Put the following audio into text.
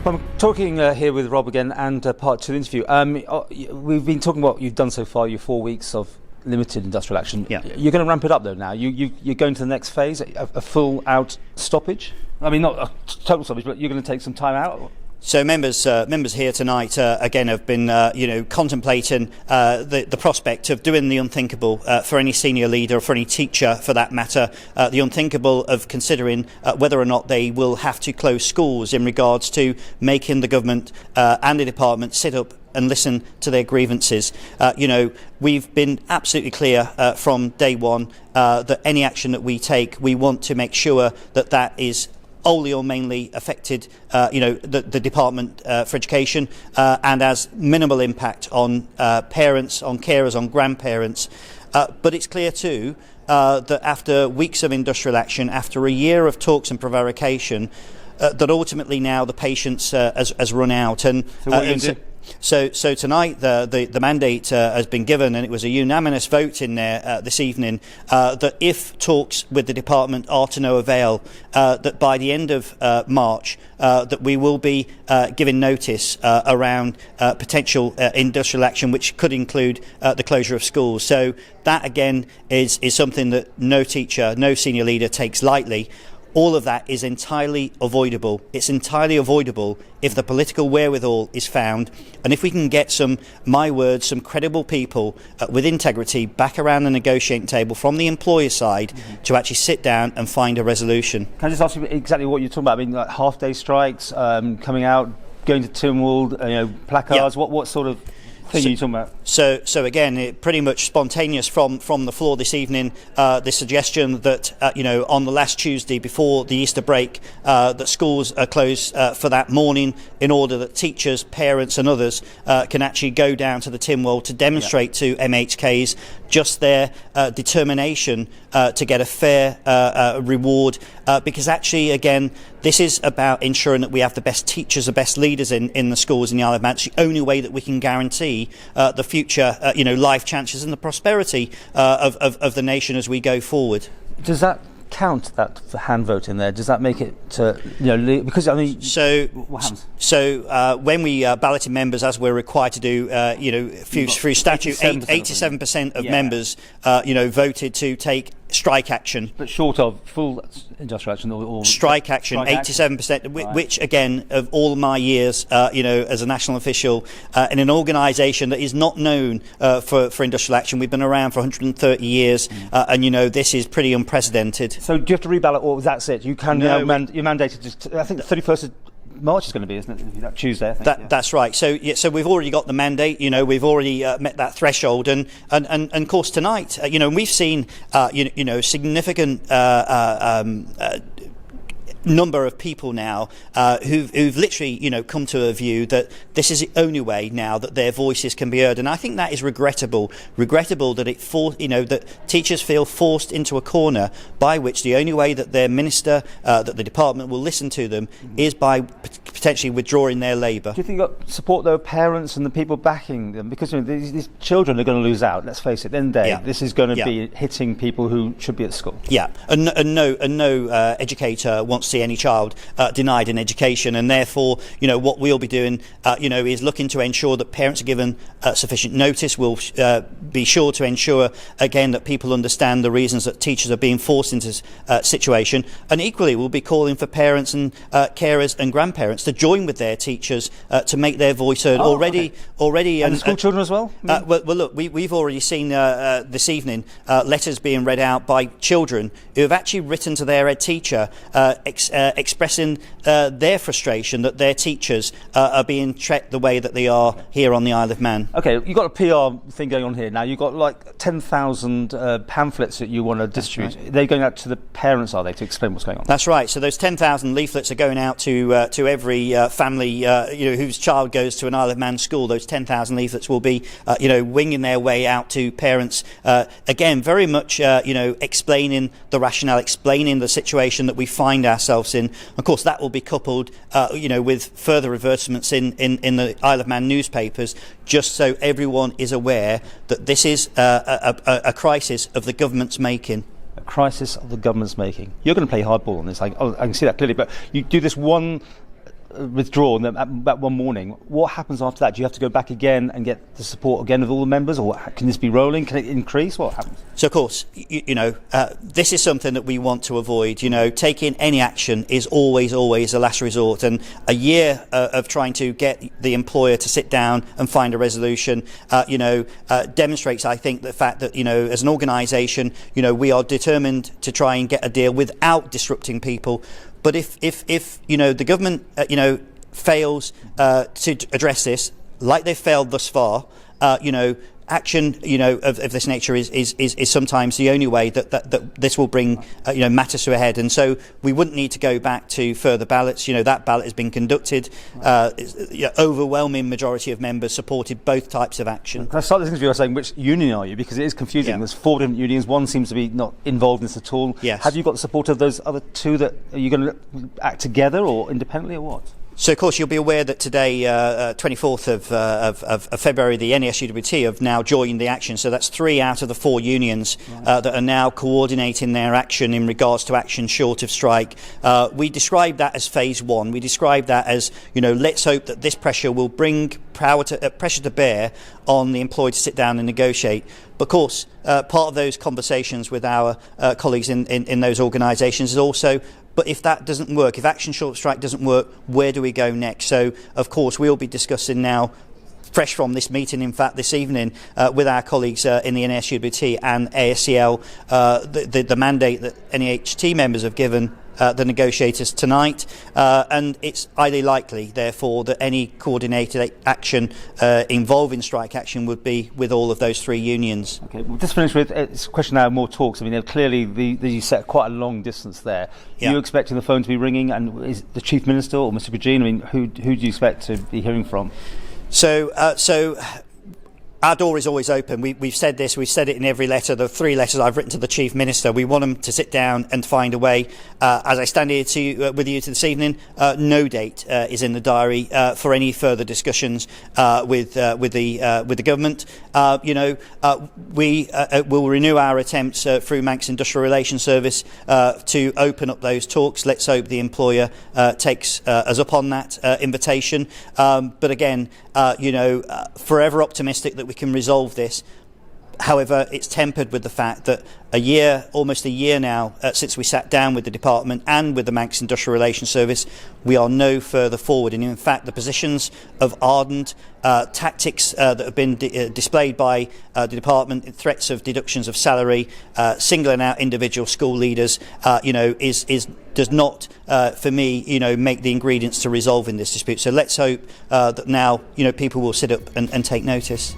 I'm talking here with Rob again, and part 2 interview. We've been talking about what you've done so far, your 4 weeks of limited industrial action. Yeah. You're going to ramp it up though now. You're going to the next phase, a full out stoppage? I mean, not a total stoppage, but you're going to take some time out? So members here tonight again have been contemplating the prospect of doing the unthinkable for any senior leader or for any teacher for that matter, the unthinkable of considering whether or not they will have to close schools in regards to making the government and the department sit up and listen to their grievances. We've been absolutely clear from day one that any action that we take, we want to make sure that that is wholly or mainly affected, the Department for Education and has minimal impact on parents, on carers, on grandparents. But it's clear too that after weeks of industrial action, after a year of talks and prevarication, that ultimately now the patience has run out. And so what are you going to do? So tonight the mandate has been given, and it was a unanimous vote in there this evening that if talks with the department are to no avail, that by the end of March that we will be giving notice around potential industrial action, which could include the closure of schools. So that again is something that no teacher, no senior leader takes lightly. All of that is entirely avoidable. It's entirely avoidable if the political wherewithal is found, and if we can get some credible people with integrity back around the negotiating table from the employer side to actually sit down and find a resolution. Can I just ask you exactly what you're talking about? I mean, like half-day strikes, coming out, going to Tynwald, placards. Yeah. What sort of thing are you talking about? So again, it pretty much spontaneous from the floor this evening. The suggestion that on the last Tuesday before the Easter break, that schools are closed for that morning, in order that teachers, parents, and others can actually go down to the Tynwald to demonstrate to MHKs just their determination to get a fair reward. Because actually, again, this is about ensuring that we have the best teachers, the best leaders in the schools in the Isle of Man. It's the only way that we can guarantee the future, life chances and the prosperity of the nation as we go forward. Does that count, that hand vote in there? Does that make it because I mean, so what happens? So when we balloted members, as we're required to do, through statute, 87% of members voted to take strike action, but short of full industrial action or strike action, 87%, right. Which again, of all my years, as a national official in an organisation that is not known for industrial action, we've been around for 130 years, and this is pretty unprecedented. So do you have to reballot, or that's it? You can you're mandated. I think the 31st of March is going to be, isn't it? That Tuesday, I think. That's right. So we've already got the mandate. We've already met that threshold, and of course tonight, we've seen significant number of people now who've literally come to a view that this is the only way now that their voices can be heard, and I think that is regrettable that that teachers feel forced into a corner by which the only way that their minister, that the department will listen to them, is by potentially withdrawing their labour. Do you think you've got support though, parents and the people backing them, because these children are going to lose out, let's face it, at the end of the day, this is going to be hitting people who should be at school. And no educator wants to see any child denied an education, and therefore what we'll be doing is looking to ensure that parents are given sufficient notice. We'll be sure to ensure again that people understand the reasons that teachers are being forced into this situation, and equally we'll be calling for parents and carers and grandparents to join with their teachers to make their voice heard. Already and the school children as well? Well look, we've already seen this evening letters being read out by children who have actually written to their head teacher expressing their frustration that their teachers are being treated the way that they are here on the Isle of Man. Okay, you've got a PR thing going on here now. You've got like 10,000 pamphlets that you want to distribute. Right. They're going out to the parents, are they, to explain what's going on? That's right. So those 10,000 leaflets are going out to every family whose child goes to an Isle of Man school. Those 10,000 leaflets will be winging their way out to parents. Again, very much explaining the rationale, explaining the situation that we find ourselves in. Of course, that will be coupled, with further advertisements in the Isle of Man newspapers, just so everyone is aware that this is a crisis of the government's making. A crisis of the government's making. You're going to play hardball on this. I can see that clearly. But you do this one withdrawn that one morning, what happens after that? Do you have to go back again and get the support again of all the members, or can this be rolling? Can it increase? What happens? So, of course, this is something that we want to avoid. Taking any action is always a last resort, and a year of trying to get the employer to sit down and find a resolution, demonstrates, I think, the fact that, as an organisation, we are determined to try and get a deal without disrupting people. But if the government fails to address this, like they've failed thus far, action of this nature is sometimes the only way that this will bring matters to a head. And so we wouldn't need to go back to further ballots. That ballot has been conducted. Overwhelming majority of members supported both types of action. Can I start listening to you saying which union are you? Because it is confusing. Yeah. There's 4 different unions. One seems to be not involved in this at all. Yes. Have you got the support of those other 2? Are you going to act together or independently, or what? So, of course, you'll be aware that today, 24th of February, the NUHT have now joined the action. So that's 3 out of the 4 unions that are now coordinating their action in regards to action short of strike. We describe that as phase 1. We describe that as, let's hope that this pressure will bring pressure to bear on the employed to sit down and negotiate. But of course, part of those conversations with our colleagues in those organisations is also, but if that doesn't work, if action short strike doesn't work, where do we go next? So, of course, we'll be discussing now, fresh from this meeting, in fact, this evening, with our colleagues in the NSUWT and ASCL, the mandate that NUHT members have given the negotiators tonight, and it's highly likely, therefore, that any coordinated action involving strike action would be with all of those 3 unions. Okay, we'll just finish with it's a question now of more talks. I mean, clearly you set quite a long distance there. Yeah. Are you expecting the phone to be ringing, and is the Chief Minister or Mr. Gugine, I mean, who do you expect to be hearing from? So our door is always open. We've said this, we've said it in every letter, the 3 letters I've written to the Chief Minister. We want them to sit down and find a way. As I stand here with you this evening, no date is in the diary for any further discussions with the government. We will renew our attempts through Manx Industrial Relations Service to open up those talks. Let's hope the employer takes us up on that invitation. But again, forever optimistic that we can resolve this. However, it's tempered with the fact that almost a year now, since we sat down with the department and with the Manx Industrial Relations Service, we are no further forward. And in fact, the positions of ardent tactics that have been displayed by the department, threats of deductions of salary, singling out individual school leaders, does not, for me, make the ingredients to resolving this dispute. So let's hope that now, people will sit up and take notice.